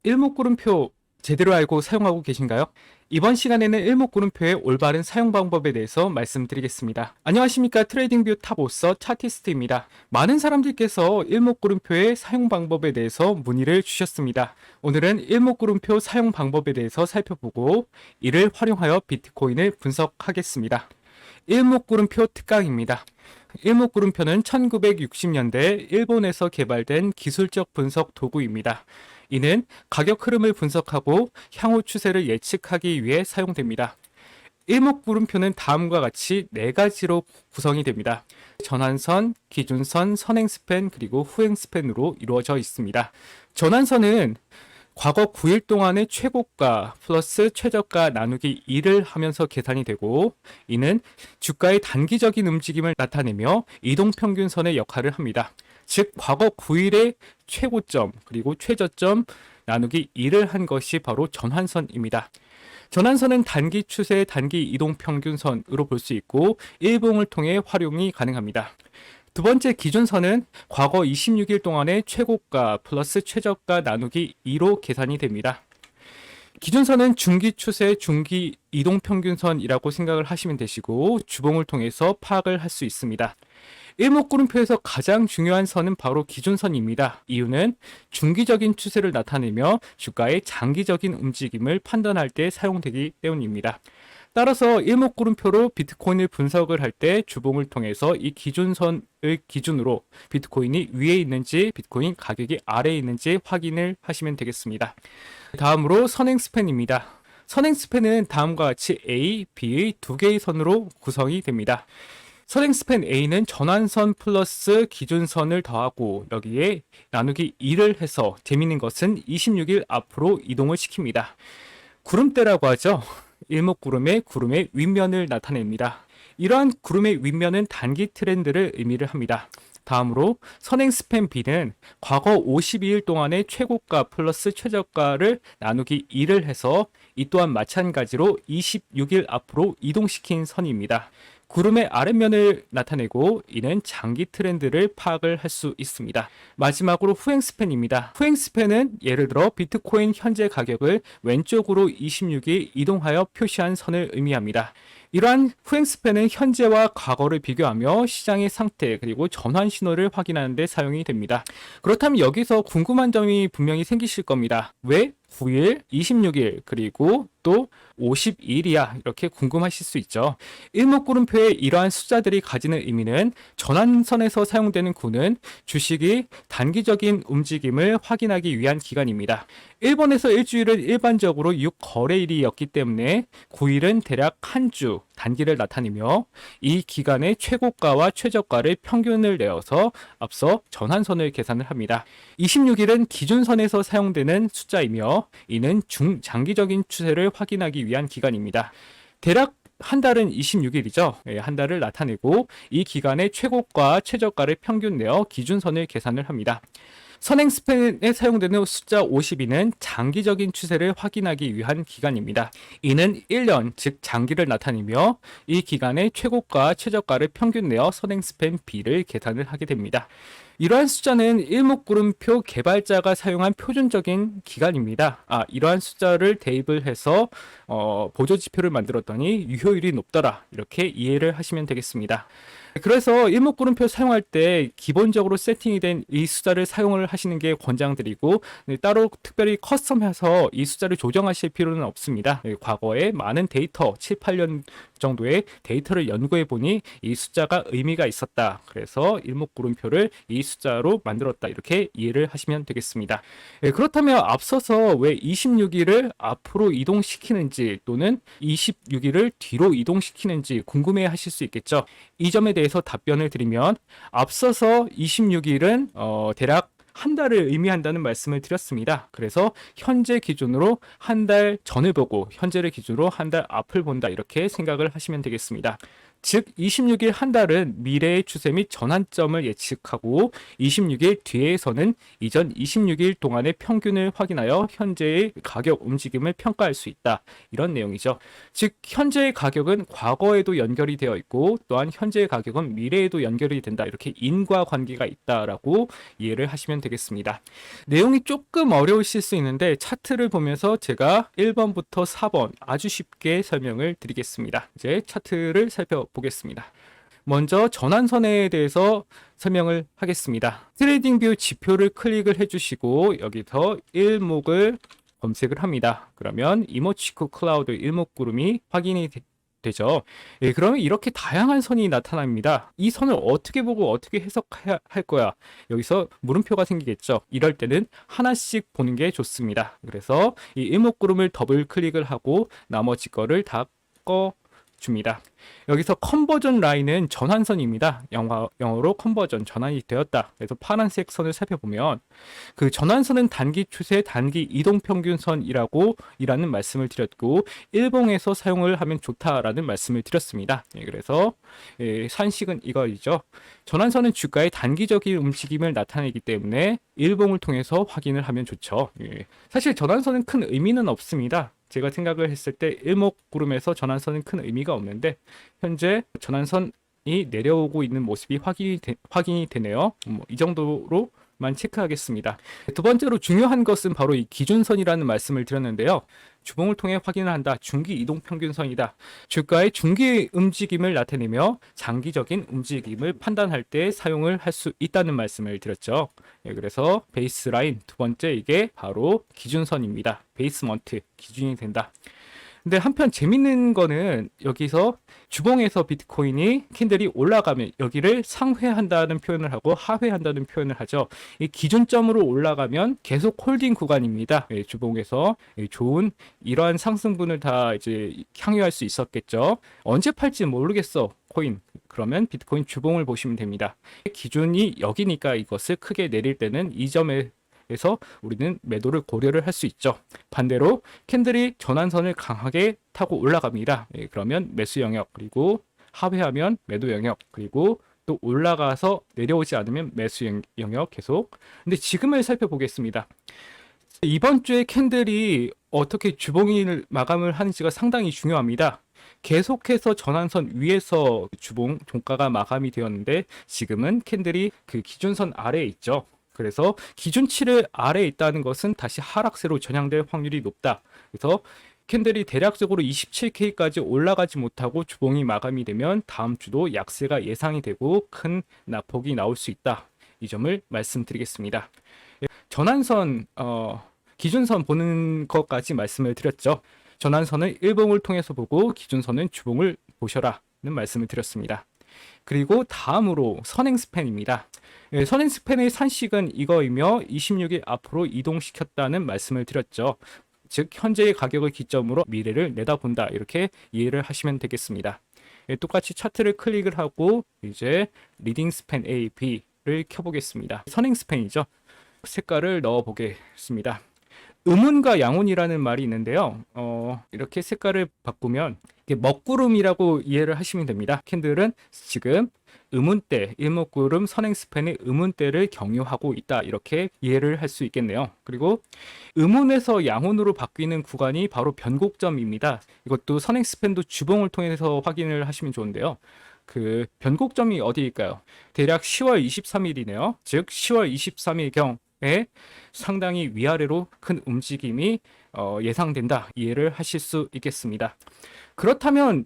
일목구름표 제대로 알고 사용하고 계신가요? 이번 시간에는 일목구름표의 올바른 사용 방법에 대해서 말씀드리겠습니다. 안녕하십니까, 트레이딩뷰 탑오서 차티스트입니다. 많은 사람들께서 일목구름표의 사용 방법에 대해서 문의를 주셨습니다. 오늘은 일목구름표 사용 방법에 대해서 살펴보고 이를 활용하여 비트코인을 분석하겠습니다. 일목구름표 특강입니다. 일목구름표는 1960년대 일본에서 개발된 기술적 분석 도구입니다. 이는 가격 흐름을 분석하고 향후 추세를 예측하기 위해 사용됩니다. 일목구름표는 다음과 같이 4가지로 구성이 됩니다. 전환선, 기준선, 선행스팬, 그리고 후행스팬으로 이루어져 있습니다. 전환선은 과거 9일 동안의 최고가 플러스 최저가 나누기 2를 하면서 계산이 되고, 이는 주가의 단기적인 움직임을 나타내며 이동평균선의 역할을 합니다. 즉 과거 9일의 최고점 그리고 최저점 나누기 2를 한 것이 바로 전환선입니다. 전환선은 단기 추세 단기 이동평균선으로 볼 수 있고 일봉을 통해 활용이 가능합니다. 두 번째 기준선은 과거 26일 동안의 최고가 플러스 최저가 나누기 2로 계산이 됩니다. 기준선은 중기 추세 중기 이동평균선이라고 생각을 하시면 되시고 주봉을 통해서 파악을 할 수 있습니다. 일목구름표에서 가장 중요한 선은 바로 기준선입니다. 이유는 중기적인 추세를 나타내며 주가의 장기적인 움직임을 판단할 때 사용되기 때문입니다. 따라서 일목구름표로 비트코인을 분석을 할 때 주봉을 통해서 이 기준선을 기준으로 비트코인이 위에 있는지 비트코인 가격이 아래에 있는지 확인을 하시면 되겠습니다. 다음으로 선행스팬입니다. 선행스팬은 다음과 같이 A, B의 2개의 선으로 구성이 됩니다. 선행스팬 A는 전환선 플러스 기준선을 더하고 여기에 나누기 2를 해서 재미있는 것은 26일 앞으로 이동을 시킵니다. 구름대라고 하죠. 일목구름의 윗면을 나타냅니다. 이러한 구름의 윗면은 단기 트렌드를 의미를 합니다. 다음으로 선행스팬 B는 과거 52일 동안의 최고가 플러스 최저가를 나누기 2를 해서 이 또한 마찬가지로 26일 앞으로 이동시킨 선입니다. 구름의 아랫면을 나타내고 이는 장기 트렌드를 파악을 할 수 있습니다. 마지막으로 후행스팬입니다. 후행스팬은 예를 들어 비트코인 현재 가격을 왼쪽으로 26일 이동하여 표시한 선을 의미합니다. 이러한 후행스팬은 현재와 과거를 비교하며 시장의 상태 그리고 전환 신호를 확인하는 데 사용이 됩니다. 그렇다면 여기서 궁금한 점이 분명히 생기실 겁니다. 왜 9일, 26일, 그리고 또 50일이야 이렇게 궁금하실 수 있죠. 일목구름표의 이러한 숫자들이 가지는 의미는 전환선에서 사용되는 구는 주식이 단기적인 움직임을 확인하기 위한 기간입니다. 일본에서 일주일은 일반적으로 6거래일이었기 때문에 9일은 대략 한 주 단기를 나타내며 이 기간의 최고가와 최저가를 평균을 내어서 앞서 전환선을 계산을 합니다. 26일은 기준선에서 사용되는 숫자이며 이는 중장기적인 추세를 확인하기 위한 기간입니다. 대략 한 달은 26일이죠. 한 달을 나타내고 이 기간의 최고가, 최저가를 평균 내어 기준선을 계산을 합니다. 선행스팬에 사용되는 숫자 52는 장기적인 추세를 확인하기 위한 기간입니다. 이는 1년, 즉 장기를 나타내며 이 기간의 최고가, 최저가를 평균 내어 선행스팬 B를 계산을 하게 됩니다. 이러한 숫자는 일목구름표 개발자가 사용한 표준적인 기간입니다. 이러한 숫자를 대입을 해서 보조지표를 만들었더니 유효율이 높더라 이렇게 이해를 하시면 되겠습니다. 그래서 일목구름표 사용할 때 기본적으로 세팅이 된 이 숫자를 사용을 하시는 게 권장드리고 따로 특별히 커스텀해서 이 숫자를 조정하실 필요는 없습니다. 과거에 많은 데이터 7, 8년 정도의 데이터를 연구해 보니 이 숫자가 의미가 있었다. 그래서 일목구름표를 이 숫자로 만들었다. 이렇게 이해를 하시면 되겠습니다. 그렇다면 앞서서 왜 26일을 앞으로 이동시키는지 또는 26일을 뒤로 이동시키는지 궁금해 하실 수 있겠죠. 이 점에 대해서 답변을 드리면 앞서서 26일은 대략 한 달을 의미한다는 말씀을 드렸습니다. 그래서 현재 기준으로 한 달 전을 보고 현재를 기준으로 한 달 앞을 본다 이렇게 생각을 하시면 되겠습니다. 즉 26일 한 달은 미래의 추세 및 전환점을 예측하고 26일 뒤에서는 이전 26일 동안의 평균을 확인하여 현재의 가격 움직임을 평가할 수 있다. 이런 내용이죠. 즉 현재의 가격은 과거에도 연결이 되어 있고 또한 현재의 가격은 미래에도 연결이 된다. 이렇게 인과관계가 있다라고 이해를 하시면 되겠습니다. 내용이 조금 어려우실 수 있는데 차트를 보면서 제가 1번부터 4번 아주 쉽게 설명을 드리겠습니다. 이제 차트를 살펴보겠습니다. 먼저 전환선에 대해서 설명을 하겠습니다. 트레이딩뷰 지표를 클릭을 해주시고 여기서 일목을 검색을 합니다. 그러면 이모치쿠 클라우드 일목구름이 확인이 되죠. 예, 그러면 이렇게 다양한 선이 나타납니다. 이 선을 어떻게 보고 어떻게 해석해야 할 거야? 여기서 물음표가 생기겠죠. 이럴 때는 하나씩 보는 게 좋습니다. 그래서 이 일목구름을 더블 클릭을 하고 나머지 거를 다 줍니다. 여기서 컨버전 라인은 전환선입니다. 영어로 컨버전, 전환이 되었다. 그래서 파란색 선을 살펴보면 그 전환선은 단기 추세, 단기 이동평균선이라고 이라는 말씀을 드렸고 일봉에서 사용을 하면 좋다라는 말씀을 드렸습니다. 그래서 산식은 이거이죠. 전환선은 주가의 단기적인 움직임을 나타내기 때문에 일봉을 통해서 확인을 하면 좋죠. 사실 전환선은 큰 의미는 없습니다. 제가 생각을 했을 때 일목구름에서 전환선은 큰 의미가 없는데 현재 전환선이 내려오고 있는 모습이 확인이 되네요. 이 정도로만 체크하겠습니다. 두 번째로 중요한 것은 바로 이 기준선이라는 말씀을 드렸는데요. 주봉을 통해 확인을 한다. 중기 이동평균선이다. 주가의 중기 움직임을 나타내며 장기적인 움직임을 판단할 때 사용을 할 수 있다는 말씀을 드렸죠. 그래서 베이스라인 두 번째 이게 바로 기준선입니다. 베이스먼트 기준이 된다. 근데 한편 재밌는 거는 여기서 주봉에서 비트코인이 캔들이 올라가면 여기를 상회한다는 표현을 하고 하회한다는 표현을 하죠. 이 기준점으로 올라가면 계속 홀딩 구간입니다. 주봉에서 좋은 이러한 상승분을 다 이제 향유할 수 있었겠죠. 언제 팔지 모르겠어. 코인. 그러면 비트코인 주봉을 보시면 됩니다. 기준이 여기니까 이것을 크게 내릴 때는 이 점에 그래서 우리는 매도를 고려를 할 수 있죠. 반대로 캔들이 전환선을 강하게 타고 올라갑니다. 그러면 매수 영역, 그리고 하회하면 매도 영역, 그리고 또 올라가서 내려오지 않으면 매수 영역 계속. 근데 지금을 살펴보겠습니다. 이번 주에 캔들이 어떻게 주봉을 마감을 하는지가 상당히 중요합니다. 계속해서 전환선 위에서 주봉 종가가 마감이 되었는데 지금은 캔들이 그 기준선 아래에 있죠. 그래서 기준치를 아래에 있다는 것은 다시 하락세로 전향될 확률이 높다. 그래서 캔들이 대략적으로 27K까지 올라가지 못하고 주봉이 마감이 되면 다음 주도 약세가 예상이 되고 큰 낙폭이 나올 수 있다. 이 점을 말씀드리겠습니다. 전환선 기준선 보는 것까지 말씀을 드렸죠. 전환선은 일봉을 통해서 보고 기준선은 주봉을 보셔라는 말씀을 드렸습니다. 그리고 다음으로 선행 스팬입니다. 선행 스팬의 산식은 이거이며 26일 앞으로 이동시켰다는 말씀을 드렸죠. 즉 현재의 가격을 기점으로 미래를 내다본다. 이렇게 이해를 하시면 되겠습니다. 똑같이 차트를 클릭을 하고 이제 리딩 스팬 A, B를 켜보겠습니다. 선행 스팬이죠. 색깔을 넣어 보겠습니다. 음운과 양운이라는 말이 있는데요. 이렇게 색깔을 바꾸면 먹구름이라고 이해를 하시면 됩니다. 캔들은 지금 음운대, 일목구름 선행 스팬의 음운대를 경유하고 있다. 이렇게 이해를 할 수 있겠네요. 그리고 음운에서 양운으로 바뀌는 구간이 바로 변곡점입니다. 이것도 선행 스팬도 주봉을 통해서 확인을 하시면 좋은데요. 그 변곡점이 어디일까요? 대략 10월 23일이네요. 즉 10월 23일경에 상당히 위아래로 큰 움직임이 예상된다. 이해를 하실 수 있겠습니다. 그렇다면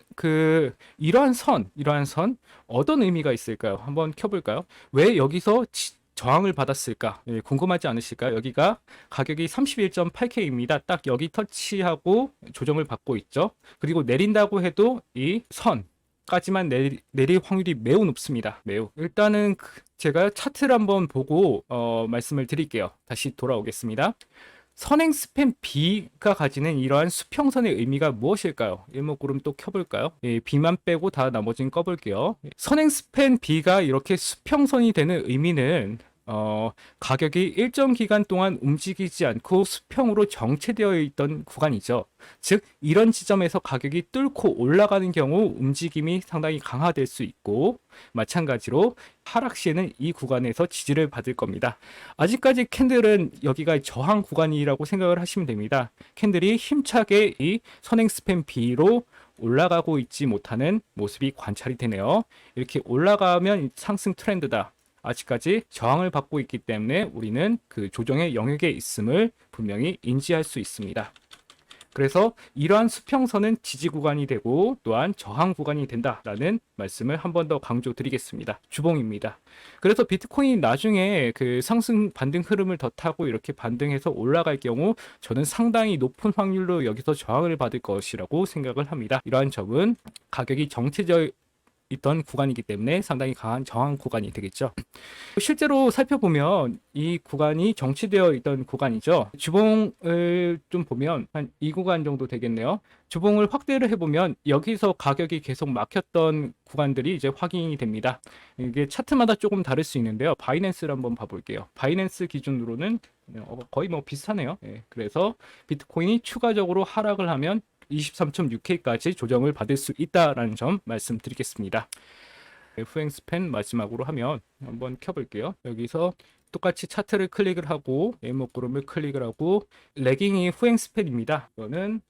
이러한 선 어떤 의미가 있을까요? 한번 켜볼까요? 왜 여기서 저항을 받았을까? 궁금하지 않으실까요? 여기가 가격이 31.8K입니다. 딱 여기 터치하고 조정을 받고 있죠. 그리고 내린다고 해도 이 선까지만 내릴 확률이 매우 높습니다. 매우. 일단은 제가 차트를 한번 보고 말씀을 드릴게요. 다시 돌아오겠습니다. 선행 스팬 B가 가지는 이러한 수평선의 의미가 무엇일까요? 일목구름 또 켜볼까요? B만 빼고 다 나머지는 꺼볼게요. 선행 스팬 B가 이렇게 수평선이 되는 의미는 가격이 일정 기간 동안 움직이지 않고 수평으로 정체되어 있던 구간이죠. 즉, 이런 지점에서 가격이 뚫고 올라가는 경우 움직임이 상당히 강화될 수 있고, 마찬가지로 하락 시에는 이 구간에서 지지를 받을 겁니다. 아직까지 캔들은 여기가 저항 구간이라고 생각을 하시면 됩니다. 캔들이 힘차게 이 선행 스팬 B로 올라가고 있지 못하는 모습이 관찰이 되네요. 이렇게 올라가면 상승 트렌드다. 아직까지 저항을 받고 있기 때문에 우리는 그 조정의 영역에 있음을 분명히 인지할 수 있습니다. 그래서 이러한 수평선은 지지 구간이 되고 또한 저항 구간이 된다라는 말씀을 한 번 더 강조드리겠습니다. 주봉입니다. 그래서 비트코인이 나중에 그 상승 반등 흐름을 더 타고 이렇게 반등해서 올라갈 경우 저는 상당히 높은 확률로 여기서 저항을 받을 것이라고 생각을 합니다. 이러한 점은 가격이 정체적 있던 구간이기 때문에 상당히 강한 저항 구간이 되겠죠. 실제로 살펴보면 이 구간이 정체되어 있던 구간이죠. 주봉을 좀 보면 한 이 구간 정도 되겠네요. 주봉을 확대를 해보면 여기서 가격이 계속 막혔던 구간들이 이제 확인이 됩니다. 이게 차트마다 조금 다를 수 있는데요. 바이낸스를 한번 봐볼게요. 바이낸스 기준으로는 거의 뭐 비슷하네요. 그래서 비트코인이 추가적으로 하락을 하면 23.6K까지 조정을 받을 수 있다라는 점 말씀드리겠습니다. 후행 스팬 마지막으로 하면 한번 켜볼게요. 여기서 똑같이 차트를 클릭을 하고 네모구름을 클릭을 하고 레깅이 후행 스팬입니다. 이거는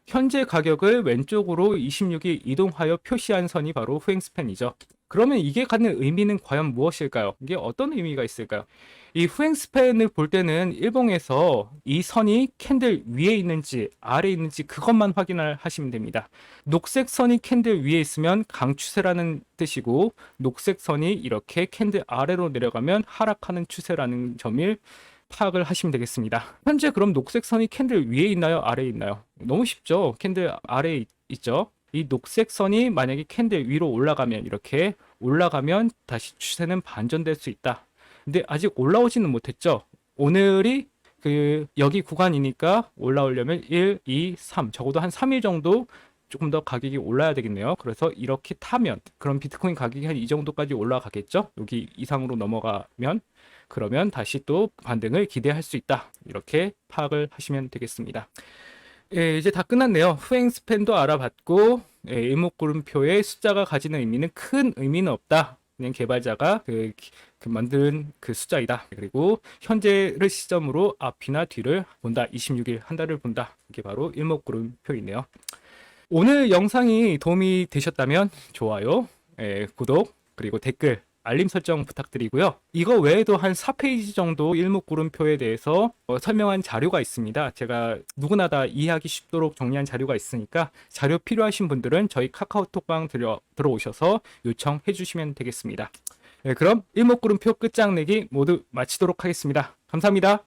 현재 가격을 왼쪽으로 26일 이동하여 표시한 선이 바로 후행 스팬이죠. 그러면 이게 갖는 의미는 과연 무엇일까요? 이게 어떤 의미가 있을까요? 이 후행 스팬을 볼 때는 일봉에서 이 선이 캔들 위에 있는지 아래에 있는지 그것만 확인을 하시면 됩니다. 녹색 선이 캔들 위에 있으면 강추세라는 뜻이고 녹색 선이 이렇게 캔들 아래로 내려가면 하락하는 추세라는 점을 파악을 하시면 되겠습니다. 현재 그럼 녹색 선이 캔들 위에 있나요? 아래에 있나요? 너무 쉽죠. 캔들 아래에 있죠. 이 녹색 선이 만약에 캔들 위로 올라가면 이렇게 올라가면 다시 추세는 반전될 수 있다. 근데 아직 올라오지는 못했죠. 오늘이 여기 구간이니까 올라오려면 1, 2, 3 적어도 한 3일 정도 조금 더 가격이 올라야 되겠네요. 그래서 이렇게 타면 그럼 비트코인 가격이 한 이 정도까지 올라가겠죠. 여기 이상으로 넘어가면 그러면 다시 또 반등을 기대할 수 있다. 이렇게 파악을 하시면 되겠습니다. 예, 이제 다 끝났네요. 후행 스팬도 알아봤고 일목구름표의 숫자가 가지는 의미는 큰 의미는 없다. 그냥 개발자가 만든 그 숫자이다. 그리고 현재를 시점으로 앞이나 뒤를 본다. 26일 한 달을 본다. 이게 바로 일목구름표이네요. 오늘 영상이 도움이 되셨다면 좋아요, 구독, 그리고 댓글, 알림 설정 부탁드리고요. 이거 외에도 한 4페이지 정도 일목구름표에 대해서 설명한 자료가 있습니다. 제가 누구나 다 이해하기 쉽도록 정리한 자료가 있으니까 자료 필요하신 분들은 저희 카카오톡방 들어오셔서 요청해 주시면 되겠습니다. 그럼 일목구름표 끝장내기 모두 마치도록 하겠습니다. 감사합니다.